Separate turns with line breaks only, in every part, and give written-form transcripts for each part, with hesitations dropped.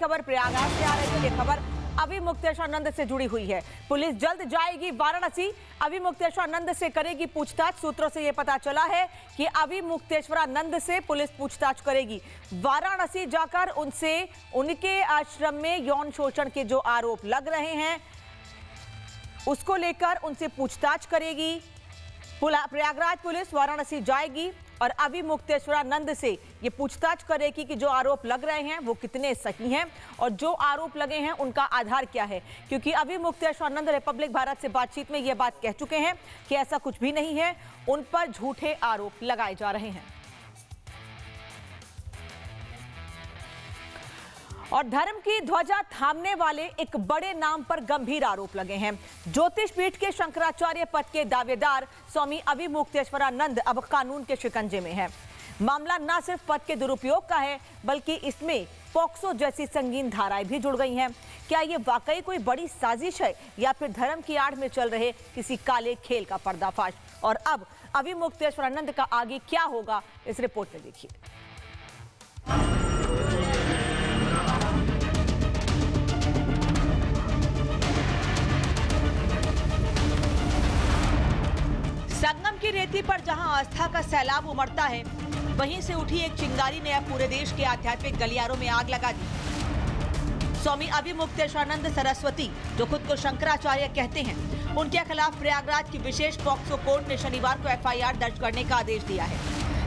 खबर प्रयागराज से आ रही है। ये खबर अभी मुक्तेश्वरानंद से जुड़ी हुई है। पुलिस जल्द जाएगी वाराणसी, अभी मुक्तेश्वरानंद से करेगी पूछताछ। सूत्रों से यह पता चला है कि अभी मुक्तेश्वरानंद से पुलिस पूछताछ करेगी। वाराणसी जाकर उनसे उनके आश्रम में यौन शोषण के जो आरोप लग रहे हैं उसको लेकर उनसे पूछताछ करेगी। प्रयागराज पुलिस वाराणसी जाएगी और अभी मुक्तेश्वरानंद से ये पूछताछ करेगी कि जो आरोप लग रहे हैं वो कितने सही हैं और जो आरोप लगे हैं उनका आधार क्या है, क्योंकि अभी मुक्तेश्वरानंद रिपब्लिक भारत से बातचीत में ये बात कह चुके हैं कि ऐसा कुछ भी नहीं है, उन पर झूठे आरोप लगाए जा रहे हैं। और धर्म की ध्वजा थामने वाले एक बड़े नाम पर गंभीर आरोप लगे हैं। ज्योतिष पीठ के शंकराचार्य पद के दावेदार स्वामी अभी मुक्तेश्वरानंद अब कानून के शिकंजे में है। मामला न सिर्फ पद के दुरुपयोग का है बल्कि इसमें पॉक्सो जैसी संगीन धाराएं भी जुड़ गई हैं। क्या ये वाकई कोई बड़ी साजिश है या फिर धर्म की आड़ में चल रहे किसी काले खेल का पर्दाफाश? और अब अभी मुक्तेश्वरानंद का आगे क्या होगा, इस रिपोर्ट में देखिए। संगम की रेती पर जहां आस्था का सैलाब उमड़ता है, वहीं से उठी एक चिंगारी ने अब पूरे देश के आध्यात्मिक गलियारों में आग लगा दी। स्वामी अभी मुक्तेश्वरानंद सरस्वती, जो खुद को शंकराचार्य कहते हैं, उनके खिलाफ प्रयागराज की विशेष पॉक्सो कोर्ट ने शनिवार को एफआईआर दर्ज करने का आदेश दिया है,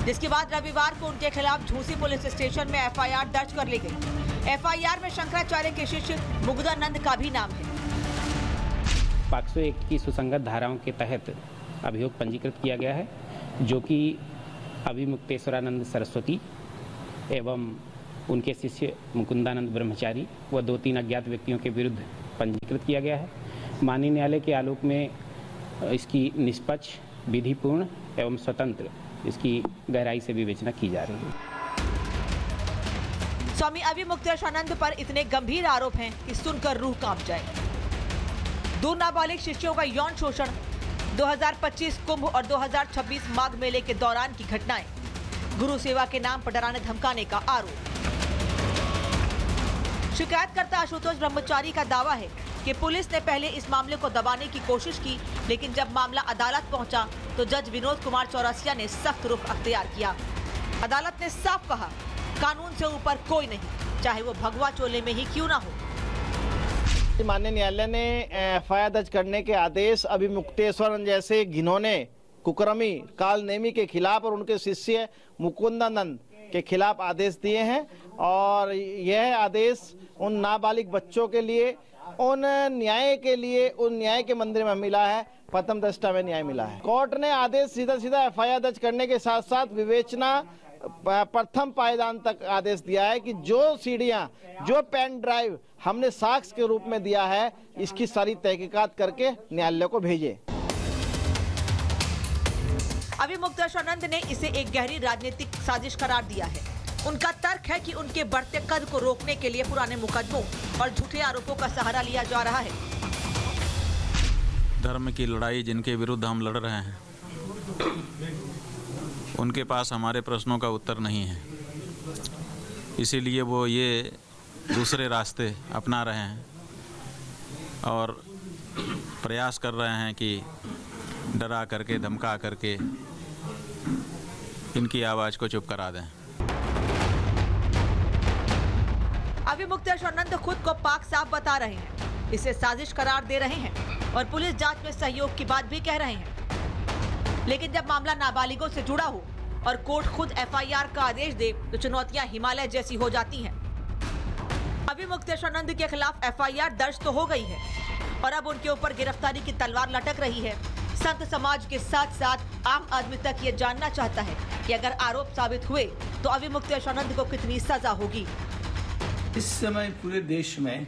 जिसके बाद रविवार को उनके खिलाफ झूसी पुलिस स्टेशन में एफआईआर दर्ज कर ली गई। एफआईआर में शंकराचार्य के शिष्य मुग्धानंद का भी नाम है।
पॉक्सो एक्ट की सुसंगत धाराओं के तहत अभियोग पंजीकृत किया गया है, जो कि अभी मुक्तेश्वरानंद सरस्वती एवं उनके शिष्य मुकुंदानंद ब्रह्मचारी व 2-3 अज्ञात व्यक्तियों के विरुद्ध पंजीकृत किया गया है। माननीय न्यायालय के आलोक में इसकी निष्पक्ष, विधिपूर्ण एवं स्वतंत्र इसकी गहराई से विवेचना की जा रही है।
स्वामी अभी मुक्तेश्वरानंद पर इतने गंभीर आरोप हैं कि सुनकर रूह कांप जाए। 2 नाबालिग शिष्यों का यौन शोषण, 2025 कुंभ और 2026 माघ मेले के दौरान की घटनाएं, गुरु सेवा के नाम पर डराने धमकाने का आरोप। शिकायतकर्ता आशुतोष ब्रह्मचारी का दावा है कि पुलिस ने पहले इस मामले को दबाने की कोशिश की, लेकिन जब मामला अदालत पहुंचा तो जज विनोद कुमार चौरसिया ने सख्त रुख अख्तियार किया। अदालत ने साफ कहा, कानून से ऊपर कोई नहीं, चाहे वो भगवा चोले में ही क्यों ना हो।
माननीय न्यायालय ने एफआईआर दर्ज करने के आदेश अभी मुक्तेश्वरानंद जैसे घिनौने कुकर्मी कालनेमी के खिलाफ और उनके शिष्य मुकुंदानंद के खिलाफ आदेश दिए हैं। और यह आदेश उन नाबालिग बच्चों के लिए, उन न्याय के लिए, उन न्याय के मंदिर में मिला है, प्रथम दृष्टया में न्याय मिला है। कोर्ट ने आदेश सीधा एफआईआर दर्ज करने के साथ साथ विवेचना प्रथम पायदान तक आदेश दिया है कि जो सीढ़ियां, जो पेन ड्राइव हमने साक्ष्य के रूप में दिया है, इसकी सारी तहकीकात करके न्यायालय को भेजे।
अभी मुक्तेश्वरानंद ने इसे एक गहरी राजनीतिक साजिश करार दिया है। उनका तर्क है कि उनके बढ़ते कद को रोकने के लिए पुराने मुकदमों और झूठे आरोपों का सहारा लिया जा रहा है।
धर्म की लड़ाई जिनके विरुद्ध हम लड़ रहे हैं, उनके पास हमारे प्रश्नों का उत्तर नहीं है, इसीलिए वो ये दूसरे रास्ते अपना रहे हैं और प्रयास कर रहे हैं कि डरा करके, धमका करके इनकी आवाज़ को चुप करा दें।
अभी मुक्तेश्वरानंद खुद को पाक साफ बता रहे हैं, इसे साजिश करार दे रहे हैं और पुलिस जांच में सहयोग की बात भी कह रहे हैं। लेकिन जब मामला नाबालिगों से जुड़ा हो और कोर्ट खुद एफआईआर का आदेश दे तो चुनौतियां हिमालय जैसी हो जाती हैं। अभी मुक्तेश्वरानंद के खिलाफ एफआईआर दर्ज तो हो गई है और अब उनके ऊपर गिरफ्तारी की तलवार लटक रही है। संत समाज के साथ साथ आम आदमी तक ये जानना चाहता है कि अगर आरोप साबित हुए तो अभी मुक्तेश्वरानंद को कितनी सजा होगी।
इस समय पूरे देश में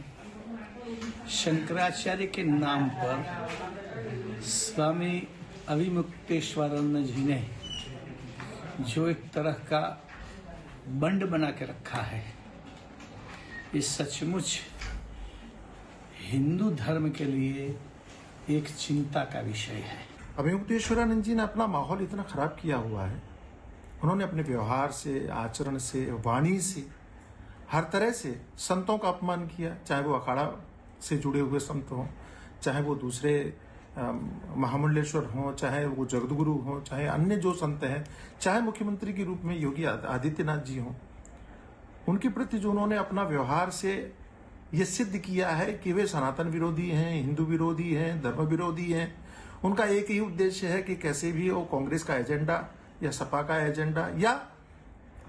शंकराचार्य के नाम पर स्वामी अभी मुक्तेश्वरानंद जी ने जो एक तरह का बंड बना के रखा है, ये सचमुच हिंदू धर्म के लिए एक चिंता का विषय है।
अभी मुक्तेश्वरानंद जी ने अपना माहौल इतना खराब किया हुआ है, उन्होंने अपने व्यवहार से, आचरण से, वाणी से हर तरह से संतों का अपमान किया, चाहे वो अखाड़ा से जुड़े हुए संत हों, चाहे वो दूसरे महामंडलेश्वर हों, चाहे वो जगतगुरु हों, चाहे अन्य जो संत हैं, चाहे मुख्यमंत्री के रूप में योगी आदित्यनाथ जी हों, उनके प्रति जो उन्होंने अपना व्यवहार से ये सिद्ध किया है कि वे सनातन विरोधी हैं, हिंदू विरोधी हैं, धर्म विरोधी हैं। उनका एक ही उद्देश्य है कि कैसे भी वो कांग्रेस का एजेंडा या सपा का एजेंडा या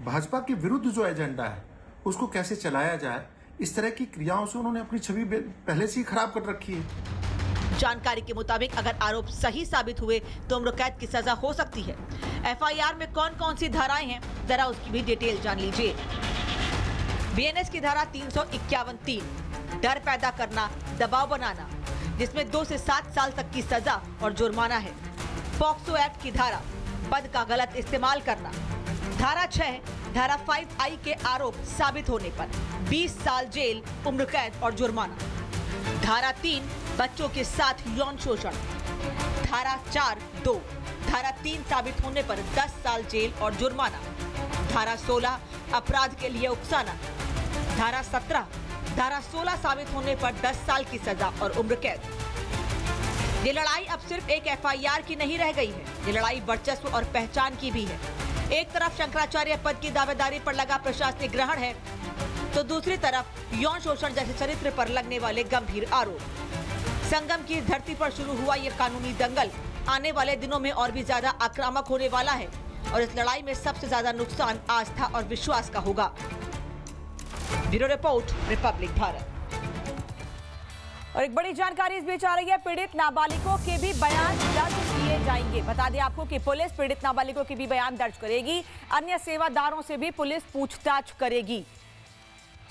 भाजपा के विरुद्ध जो एजेंडा है उसको कैसे चलाया जाए। इस तरह की क्रियाओं से उन्होंने अपनी छवि पहले से ही खराब कर रखी है।
जानकारी के मुताबिक अगर आरोप सही साबित हुए तो उम्र कैद की सजा हो सकती है। एफआईआर में कौन कौन सी धाराएं हैं, जरा उसकी भी डिटेल जान लीजिए। बीएनएस की धारा 351(3) डर पैदा करना, दबाव बनाना, जिसमें 2 से 7 साल तक की सजा और जुर्माना है। पॉक्सो एक्ट की धारा पद का गलत इस्तेमाल करना। धारा 6, धारा 5I के आरोप साबित होने पर 20 साल जेल, उम्र कैद और जुर्माना। धारा 3, बच्चों के साथ यौन शोषण। धारा 4(2), धारा 3 साबित होने पर 10 साल जेल और जुर्माना। धारा 16, अपराध के लिए उकसाना। धारा 17, धारा 16 साबित होने पर 10 साल की सजा और उम्र कैद। ये लड़ाई अब सिर्फ एक एफआईआर की नहीं रह गई है, ये लड़ाई वर्चस्व और पहचान की भी है। एक तरफ शंकराचार्य पद की दावेदारी पर लगा प्रशासनिक ग्रहण है, तो दूसरी तरफ यौन शोषण जैसे चरित्र पर लगने वाले गंभीर आरोप। संगम की धरती पर शुरू हुआ ये कानूनी दंगल आने वाले दिनों में और भी ज्यादा आक्रामक होने वाला है और इस लड़ाई में सबसे ज्यादा नुकसान आस्था और विश्वास का होगा। Bureau report, Republic Bharat. और एक बड़ी जानकारी इस बीच आ रही है, पीड़ित नाबालिगों के भी बयान दर्ज किए जाएंगे। बता दें आपको कि पुलिस पीड़ित नाबालिगों के भी बयान दर्ज करेगी। अन्य सेवादारों से भी पुलिस पूछताछ करेगी।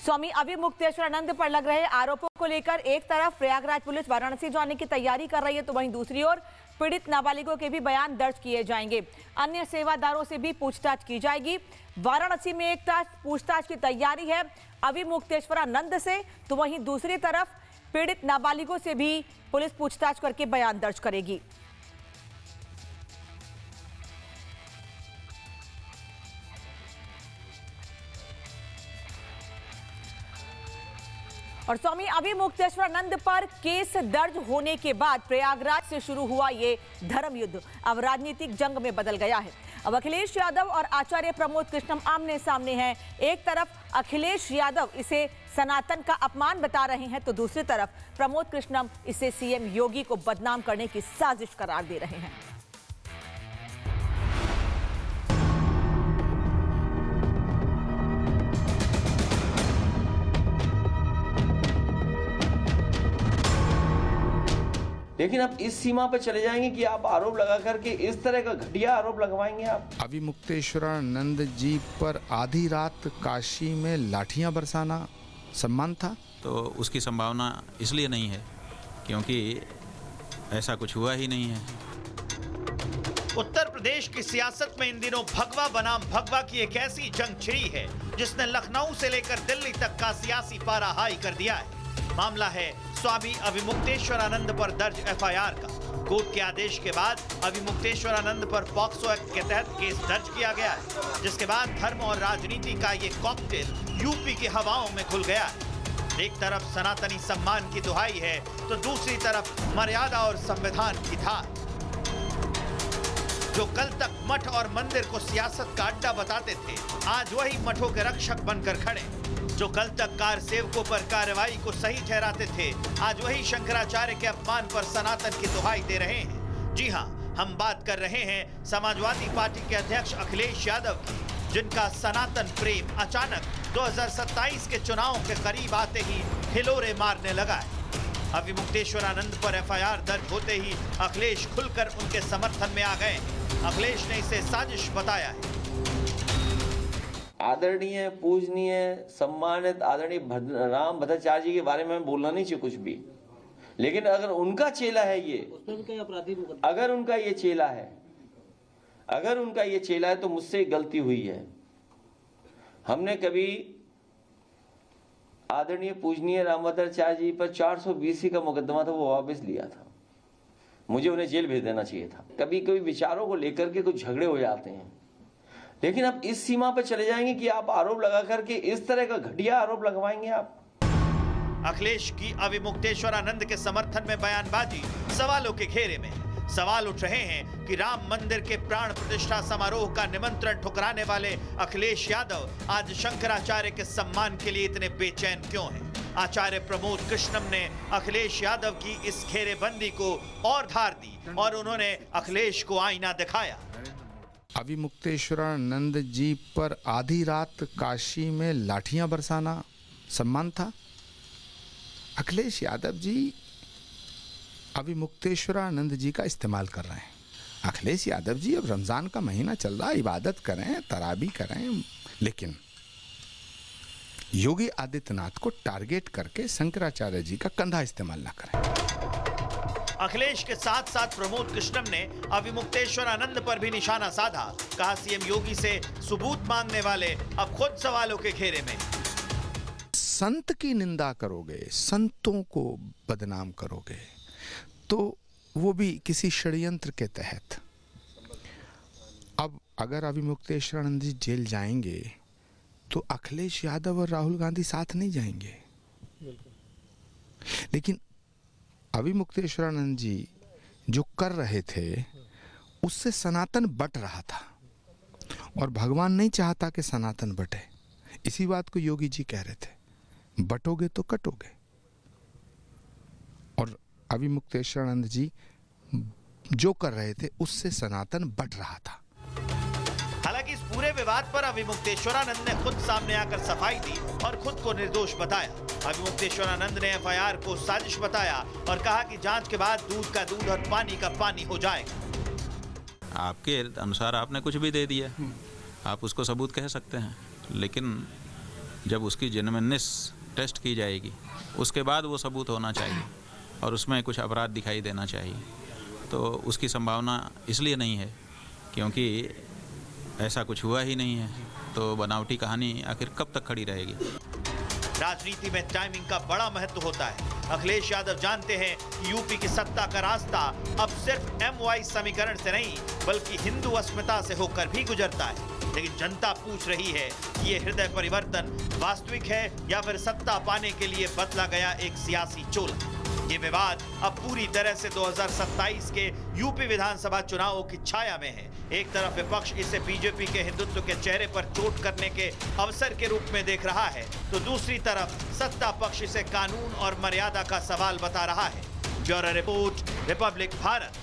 स्वामी अविमुक्तेश्वरानंद पर लग रहे आरोपों को लेकर एक तरफ प्रयागराज पुलिस वाराणसी जाने की तैयारी कर रही है, तो वहीं दूसरी ओर पीड़ित नाबालिगों के भी बयान दर्ज किए जाएंगे। अन्य सेवादारों से भी पूछताछ की जाएगी। वाराणसी में एक तरफ पूछताछ की तैयारी है अविमुक्तेश्वरानंद से, तो वहीं दूसरी तरफ पीड़ित नाबालिगों से भी पुलिस पूछताछ करके बयान दर्ज करेगी। और स्वामी अविमुक्तेश्वरानंद पर केस दर्ज होने के बाद प्रयागराज से शुरू हुआ ये धर्म युद्ध अब राजनीतिक जंग में बदल गया है। अब अखिलेश यादव और आचार्य प्रमोद कृष्णम आमने सामने हैं। एक तरफ अखिलेश यादव इसे सनातन का अपमान बता रहे हैं, तो दूसरी तरफ प्रमोद कृष्णम इसे सीएम योगी को बदनाम करने की साजिश करार दे रहे हैं।
लेकिन आप इस सीमा पर चले जाएंगे कि आप आरोप लगा करके इस तरह का घटिया आरोप लगवाएंगे आप।
अविमुक्तेश्वरानंद जी पर आधी रात काशी में लाठियां बरसाना सम्मान था,
तो उसकी संभावना इसलिए नहीं है क्योंकि ऐसा कुछ हुआ ही नहीं है।
उत्तर प्रदेश की सियासत में इन दिनों भगवा बनाम भगवा की एक ऐसी जंग छिड़ी है जिसने लखनऊ से लेकर दिल्ली तक का सियासी पारा हाई कर दिया है। मामला है स्वामी अविमुक्तेश्वरानंद पर दर्ज एफआईआर का। कोर्ट के आदेश के बाद अविमुक्तेश्वरानंद पर पॉक्सो एक्ट के तहत केस दर्ज किया गया है, जिसके बाद धर्म और राजनीति का ये कॉकटेल यूपी की हवाओं में खुल गया है। एक तरफ सनातनी सम्मान की दुहाई है, तो दूसरी तरफ मर्यादा और संविधान की धार। जो कल तक मठ और मंदिर को सियासत का अड्डा बताते थे, आज वही मठों के रक्षक बनकर खड़े। जो कल तक कार सेवकों पर कार्रवाई को सही ठहराते थे, आज वही शंकराचार्य के अपमान पर सनातन की दुहाई दे रहे हैं। जी हां, हम बात कर रहे हैं समाजवादी पार्टी के अध्यक्ष अखिलेश यादव की, जिनका सनातन प्रेम अचानक 2027 के चुनाव के करीब आते ही हिलोरे मारने लगा है। अविमुक्तेश्वरानंद पर एफआईआर दर्ज होते ही अखिलेश खुलकर उनके समर्थन में आ गए। अखिलेश ने इसे साजिश बताया है।
आदरणीय, पूजनीय, सम्मानित आदरणीय राम भद्राचार्य जी के बारे में बोलना नहीं चाहिए कुछ भी, लेकिन अगर उनका चेला है ये, अगर उनका ये चेला है तो मुझसे गलती हुई है। हमने कभी आदरणीय पूजनीय रामभद्राचार्य जी पर 420 का मुकदमा था, वो वापस लिया था। मुझे उन्हें जेल भेज देना चाहिए था। कभी कभी विचारों को लेकर के कुछ झगड़े हो जाते हैं, लेकिन अब इस सीमा पर चले जाएंगे कि आप आरोप लगा करके इस तरह का घटिया आरोप लगवाएंगे आप।
अखिलेश की अविमुक्तेश्वरानंद के समर्थन में बयानबाजी सवालों के घेरे में। सवाल उठ रहे हैं कि राम मंदिर के प्राण प्रतिष्ठा समारोह का निमंत्रण ठुकराने वाले अखिलेश यादव आज शंकराचार्य के सम्मान के लिए इतने बेचैन क्यों हैं? आचार्य प्रमोद कृष्णम ने अखिलेश यादव की इस घेरेबंदी को और धार दी और उन्होंने अखिलेश को आईना दिखाया।
अविमुक्तेश्वरानंद जी पर आधी रात काशी में लाठियां बरसाना सम्मान था। अखिलेश यादव जी अविमुक्तेश्वरानंद जी का इस्तेमाल कर रहे हैं। अखिलेश यादव जी अब रमजान का महीना चल रहा है, इबादत करें, तराबी करें, लेकिन योगी आदित्यनाथ को टारगेट करके शंकराचार्य जी का कंधा इस्तेमाल ना करें।
अखिलेश के साथ साथ प्रमोद कृष्णम ने अविमुक्तेश्वरानंद पर भी निशाना साधा। कहा सीएम योगी से सबूत मांगने वाले अब खुद सवालों के घेरे में।
संत की निंदा करोगे, संतों को बदनाम करोगे, तो वो भी किसी षड्यंत्र के तहत। अब अगर अविमुक्तेश्वरानंद जी जेल जाएंगे तो अखिलेश यादव और राहुल गांधी साथ नहीं जाएंगे। लेकिन अविमुक्तेश्वरानंद जी जो कर रहे थे उससे सनातन बट रहा था और भगवान नहीं चाहता कि सनातन बटे। इसी बात को योगी जी कह रहे थे, बटोगे तो कटोगे। और अविमुक्तेश्वरानंद जी जो कर रहे थे उससे सनातन बट रहा था।
हालांकि इस पूरे विवाद पर अविमुक्तेश्वरानंद ने खुद सामने आकर सफाई दी और खुद को निर्दोष बताया। अविमुक्तेश्वरानंद ने एफआईआर को साजिश बताया और कहा कि जांच के बाद दूध का दूध और पानी का पानी हो जाएगा।
आपके अनुसार आपने कुछ भी दे दिया, आप उसको सबूत कह सकते हैं, लेकिन जब उसकी जेन्युइननेस टेस्ट की जाएगी उसके बाद वो सबूत होना चाहिए और उसमें कुछ अपराध दिखाई देना चाहिए। तो उसकी संभावना इसलिए नहीं है क्योंकि ऐसा कुछ हुआ ही नहीं है, तो बनावटी कहानी आखिर कब तक खड़ी रहेगी।
राजनीति में टाइमिंग का बड़ा महत्व होता है। अखिलेश यादव जानते हैं कि यूपी की सत्ता का रास्ता अब सिर्फ MY समीकरण से नहीं बल्कि हिंदू अस्मिता से होकर भी गुजरता है। लेकिन जनता पूछ रही है कि ये हृदय परिवर्तन वास्तविक है या फिर सत्ता पाने के लिए बदला गया एक सियासी चोला। ये विवाद अब पूरी तरह से 2027 के यूपी विधानसभा चुनावों की छाया में है। एक तरफ विपक्ष इसे बीजेपी के हिंदुत्व के चेहरे पर चोट करने के अवसर के रूप में देख रहा है, तो दूसरी तरफ सत्ता पक्ष इसे कानून और मर्यादा का सवाल बता रहा है। Bureau report, Republic Bharat.